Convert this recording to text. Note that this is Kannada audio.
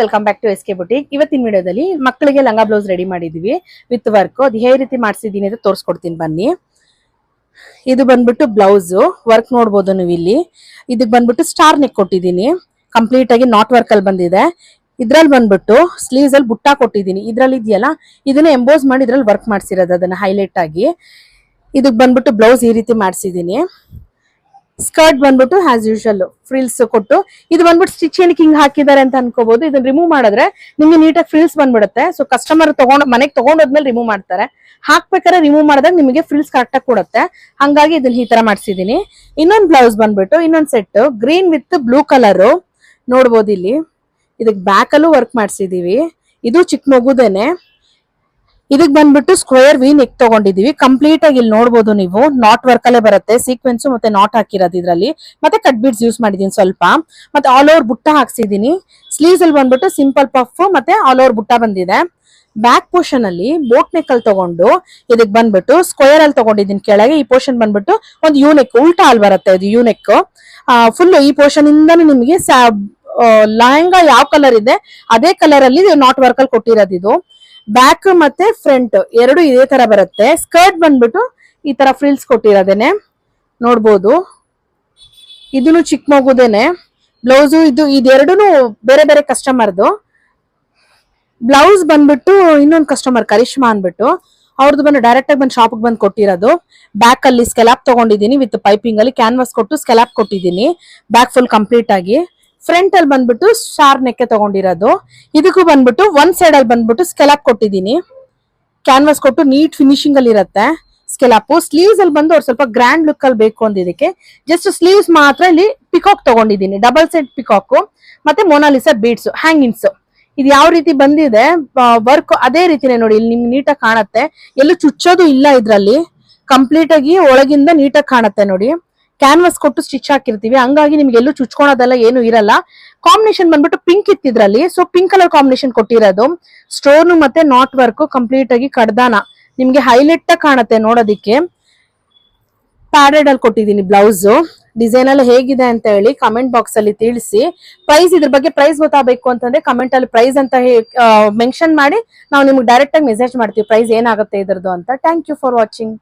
Welcome back to SK boutique. ಇವತ್ತಿನ ವಿಡಿಯೋದಲ್ಲಿ ಮಕ್ಕಳಿಗೆ ಲಂಗ ಬ್ಲೌಸ್ ರೆಡಿ ಮಾಡಿದೀವಿ ವಿತ್ ವರ್ಕ್. ಅದು ಯಾವ ರೀತಿ ಮಾಡಿಸಿದೀನಿ ಅಂತ ತೋರಿಸ್ಕೊಡ್ತೀನಿ ಬನ್ನಿ. ಇದು ಬಂದ್ಬಿಟ್ಟು ಬ್ಲೌಸ್ ವರ್ಕ್ ನೋಡ್ಬೋದು ನೀವು ಇಲ್ಲಿ. ಇದಕ್ಕೆ ಬಂದ್ಬಿಟ್ಟು ಸ್ಟಾರ್ ನೆಕ್ ಕೊಟ್ಟಿದ್ದೀನಿ, ಕಂಪ್ಲೀಟ್ ಆಗಿ ನಾಟ್ ವರ್ಕ್ ಅಲ್ಲಿ ಬಂದಿದೆ. ಇದ್ರಲ್ಲಿ ಬಂದ್ಬಿಟ್ಟು ಸ್ಲೀವ್ಸ್ ಅಲ್ಲಿ ಬುಟ್ಟ ಕೊಟ್ಟಿದ್ದೀನಿ. ಇದ್ರಲ್ಲಿ ಇದೆಯಲ್ಲ ಇದನ್ನ ಎಂಬೋಸ್ ಮಾಡಿ ಇದ್ರಲ್ಲಿ ವರ್ಕ್ ಮಾಡ್ಸಿರೋದು, ಅದನ್ನ ಹೈಲೈಟ್ ಆಗಿ. ಇದಕ್ಕೆ ಬಂದ್ಬಿಟ್ಟು ಬ್ಲೌಸ್ ಈ ರೀತಿ ಮಾಡಿಸಿದೀನಿ. ಸ್ಕರ್ಟ್ ಬಂದ್ಬಿಟ್ಟು ಆಸ್ ಯೂಶುವಲ್ ಫ್ರಿಲ್ಸ್ ಕೊಟ್ಟು, ಇದು ಬಂದ್ಬಿಟ್ಟು ಸ್ಟಿಚ್ ಹಿಂಗ್ ಹಾಕಿದ್ದಾರೆ ಅಂತ ಅನ್ಕೋಬಹುದು. ಇದನ್ನ ರಿಮೂವ್ ಮಾಡಿದ್ರೆ ನಿಮ್ಗೆ ನೀಟಾಗಿ ಫ್ರಿಲ್ಸ್ ಬಂದ್ಬಿಡುತ್ತೆ. ಸೊ ಕಸ್ಟಮರ್ ಮನೆಗೆ ತಗೊಂಡೋದ್ಮೇಲೆ ರಿಮೂವ್ ಮಾಡ್ತಾರೆ. ಹಾಕ್ಬೇಕಾದ್ರೆ ರಿಮೂವ್ ಮಾಡಿದಾಗ ನಿಮಗೆ ಫ್ರಿಲ್ಸ್ ಕರೆಕ್ಟ್ ಆಗಿ ಕೊಡುತ್ತೆ. ಹಂಗಾಗಿ ಇದನ್ನ ಈ ತರ ಮಾಡಿಸಿದೀನಿ. ಇನ್ನೊಂದು ಬ್ಲೌಸ್ ಬಂದ್ಬಿಟ್ಟು ಇನ್ನೊಂದ್ set green with blue colour ನೋಡ್ಬೋದು ಇಲ್ಲಿ. ಇದಕ್ ಬ್ಯಾಕ್ ಅಲ್ಲೂ ವರ್ಕ್ ಮಾಡಿಸಿದೀವಿ. ಇದು ಚಿಕ್ಕ ಮಗುದೇನೆ. ಇದಕ್ ಬಂದ್ಬಿಟ್ಟು ಸ್ಕ್ವೇರ್ ವಿ ನೆಕ್ ತಗೊಂಡಿದೀವಿ. ಕಂಪ್ಲೀಟ್ ಆಗಿ ಇಲ್ಲಿ ನೋಡಬಹುದು ನೀವು, ನಾಟ್ ವರ್ಕ್ ಅಲ್ಲೇ ಬರುತ್ತೆ. ಸೀಕ್ವೆನ್ಸ್ ಮತ್ತೆ ನಾಟ್ ಹಾಕಿರೋದು ಇದ್ರಲ್ಲಿ, ಮತ್ತೆ ಕಟ್ ಬೀಡ್ಸ್ ಯೂಸ್ ಮಾಡಿದೀನಿ ಸ್ವಲ್ಪ. ಮತ್ತೆ ಆಲ್ ಓವರ್ ಬುಟ್ಟ ಹಾಕ್ಸಿದೀನಿ. ಸ್ಲೀವ್ಸ್ ಅಲ್ಲಿ ಬಂದ್ಬಿಟ್ಟು ಸಿಂಪಲ್ ಪಫ್ ಮತ್ತೆ ಆಲ್ ಓವರ್ ಬುಟ್ಟ ಬಂದಿದೆ. ಬ್ಯಾಕ್ ಪೋರ್ಷನ್ ಅಲ್ಲಿ ಬೋಟ್ ನೆಕ್ ಅಲ್ಲಿ ತಗೊಂಡು ಇದಕ್ ಬಂದ್ಬಿಟ್ಟು ಸ್ಕ್ವೇರ್ ಅಲ್ಲಿ ತಗೊಂಡಿದ್ದೀನಿ. ಕೆಳಗೆ ಈ ಪೋರ್ಷನ್ ಬಂದ್ಬಿಟ್ಟು ಒಂದು ಯೂ ನೆಕ್, ಉಲ್ಟಾ ಅಲ್ಲಿ ಬರುತ್ತೆ ಇದು ಯೂ ನೆಕ್. ಫುಲ್ ಈ ಪೋರ್ಷನ್ ಇಂದಾನು ನಿಮಗೆ ಲೆಹಂಗಾ ಯಾವ ಕಲರ್ ಇದೆ ಅದೇ ಕಲರ್ ಅಲ್ಲಿ ನಾಟ್ ವರ್ಕ್ ಅಲ್ಲಿ ಕೊಟ್ಟಿರೋದು ಇದು. ಬ್ಯಾಕ್ ಮತ್ತೆ ಫ್ರಂಟ್ ಎರಡು ಇದೇ ತರ ಬರುತ್ತೆ. ಸ್ಕರ್ಟ್ ಬಂದ್ಬಿಟ್ಟು ಈ ತರ ಫ್ರಿಲ್ಸ್ ಕೊಟ್ಟಿರೋದೇನೆ ನೋಡ್ಬೋದು. ಇದನ್ನು ಚಿಕ್ಕ ಮಗುದೇನೆ ಬ್ಲೌಸ್. ಇದೆರಡುನು ಬೇರೆ ಬೇರೆ ಕಸ್ಟಮರ್ದು. ಬ್ಲೌಸ್ ಬಂದ್ಬಿಟ್ಟು ಇನ್ನೊಂದು ಕಸ್ಟಮರ್ ಕರಿಷ್ಮಾ ಅನ್ಬಿಟ್ಟು ಅವ್ರದ್ದು ಬಂದು ಡೈರೆಕ್ಟ್ ಆಗಿ ಬಂದು ಶಾಪ್ ಬಂದು ಕೊಟ್ಟಿರೋದು. ಬ್ಯಾಕ್ ಅಲ್ಲಿ ಸ್ಕೆಲಾಪ್ ತಗೊಂಡಿದ್ದೀನಿ ವಿತ್ ಪೈಪಿಂಗ್ ಅಲ್ಲಿ ಕ್ಯಾನ್ವಾಸ್ ಕೊಟ್ಟು ಸ್ಕೆಲಾಪ್ ಕೊಟ್ಟಿದ್ದೀನಿ. ಬ್ಯಾಕ್ ಫುಲ್ ಕಂಪ್ಲೀಟ್ ಆಗಿ. ಫ್ರಂಟ್ ಅಲ್ಲಿ ಬಂದ್ಬಿಟ್ಟು ಸ್ಟಾರ್ ನೆಕ್ ತಗೊಂಡಿರೋದು. ಇದಕ್ಕೂ ಬಂದ್ಬಿಟ್ಟು ಒಂದ್ ಸೈಡ್ ಅಲ್ಲಿ ಬಂದ್ಬಿಟ್ಟು ಸ್ಕೆಲಾಪ್ ಕೊಟ್ಟಿದ್ದೀನಿ. ಕ್ಯಾನ್ವಾಸ್ ಕೊಟ್ಟು ನೀಟ್ ಫಿನಿಶಿಂಗ್ ಅಲ್ಲಿ ಇರುತ್ತೆ ಸ್ಕೆಲಾಪ್. ಸ್ಲೀವ್ಸ್ ಅಲ್ಲಿ ಬಂದು ಅವ್ರು ಸ್ವಲ್ಪ ಗ್ರ್ಯಾಂಡ್ ಲುಕ್ ಅಲ್ಲಿ ಬೇಕು ಅಂದಿದ್ದಕ್ಕೆ ಜಸ್ಟ್ ಸ್ಲೀವ್ಸ್ ಮಾತ್ರ ಇಲ್ಲಿ ಪಿಕಾಕ್ ತಗೊಂಡಿದ್ದೀನಿ. ಡಬಲ್ ಸೈಡ್ ಪಿಕಾಕ್ ಮತ್ತೆ ಮೊನಾಲಿಸಾ ಬೀಡ್ಸ್ ಹ್ಯಾಂಗಿಂಗ್ಸ್. ಇದು ಯಾವ ರೀತಿ ಬಂದಿದೆ ವರ್ಕ್ ಅದೇ ರೀತಿನೇ ನೋಡಿ. ಇಲ್ಲಿ ನಿಮ್ಗೆ ನೀಟಾಗಿ ಕಾಣುತ್ತೆ, ಎಲ್ಲೂ ಚುಚ್ಚೋದು ಇಲ್ಲ ಇದ್ರಲ್ಲಿ. ಕಂಪ್ಲೀಟ್ ಆಗಿ ಒಳಗಿಂದ ನೀಟಾಗಿ ಕಾಣುತ್ತೆ ನೋಡಿ. ಕ್ಯಾನ್ವಾಸ್ ಕೊಟ್ಟು ಸ್ಟಿಚ್ ಹಾಕಿರ್ತೀವಿ, ಹಂಗಾಗಿ ನಿಮ್ಗೆ ಎಲ್ಲೂ ಚುಚ್ಕೊಳೋದೆಲ್ಲ ಏನು ಇರಲ್ಲ. ಕಾಂಬಿನೇಷನ್ ಬಂದ್ಬಿಟ್ಟು ಪಿಂಕ್ ಇತ್ತಿದ್ರಲ್ಲಿ, ಸೊ ಪಿಂಕ್ ಕಲರ್ ಕಾಂಬಿನೇಷನ್ ಕೊಟ್ಟಿರೋದು. ಸ್ಟೋನ್ ಮತ್ತೆ ನಾಟ್ ವರ್ಕ್ ಕಂಪ್ಲೀಟ್ ಆಗಿ ಕಡ್ದಾನ ನಿಮ್ಗೆ ಹೈಲೈಟ್ ಕಾಣುತ್ತೆ ನೋಡೋದಿಕ್ಕೆ. ಪ್ಯಾಡೆಡ್ ಅಲ್ಲಿ ಕೊಟ್ಟಿದ್ದೀನಿ ಬ್ಲೌಸ್. ಡಿಸೈನ್ ಎಲ್ಲ ಹೇಗಿದೆ ಅಂತ ಹೇಳಿ ಕಮೆಂಟ್ ಬಾಕ್ಸ್ ಅಲ್ಲಿ ತಿಳಿಸಿ. ಪ್ರೈಸ್, ಇದ್ರ ಬಗ್ಗೆ ಪ್ರೈಸ್ ಗೊತ್ತಾಗಬೇಕು ಅಂತಂದ್ರೆ ಕಮೆಂಟ್ ಅಲ್ಲಿ ಪ್ರೈಸ್ ಅಂತ ಮೆನ್ಷನ್ ಮಾಡಿ ನಾವು ನಿಮ್ಗೆ ಡೈರೆಕ್ಟ್ ಆಗಿ ಮೆಸೇಜ್ ಮಾಡ್ತೀವಿ ಪ್ರೈಸ್ ಏನಾಗುತ್ತೆ ಇದ್ರದ್ದು ಅಂತ. Thank you for watching.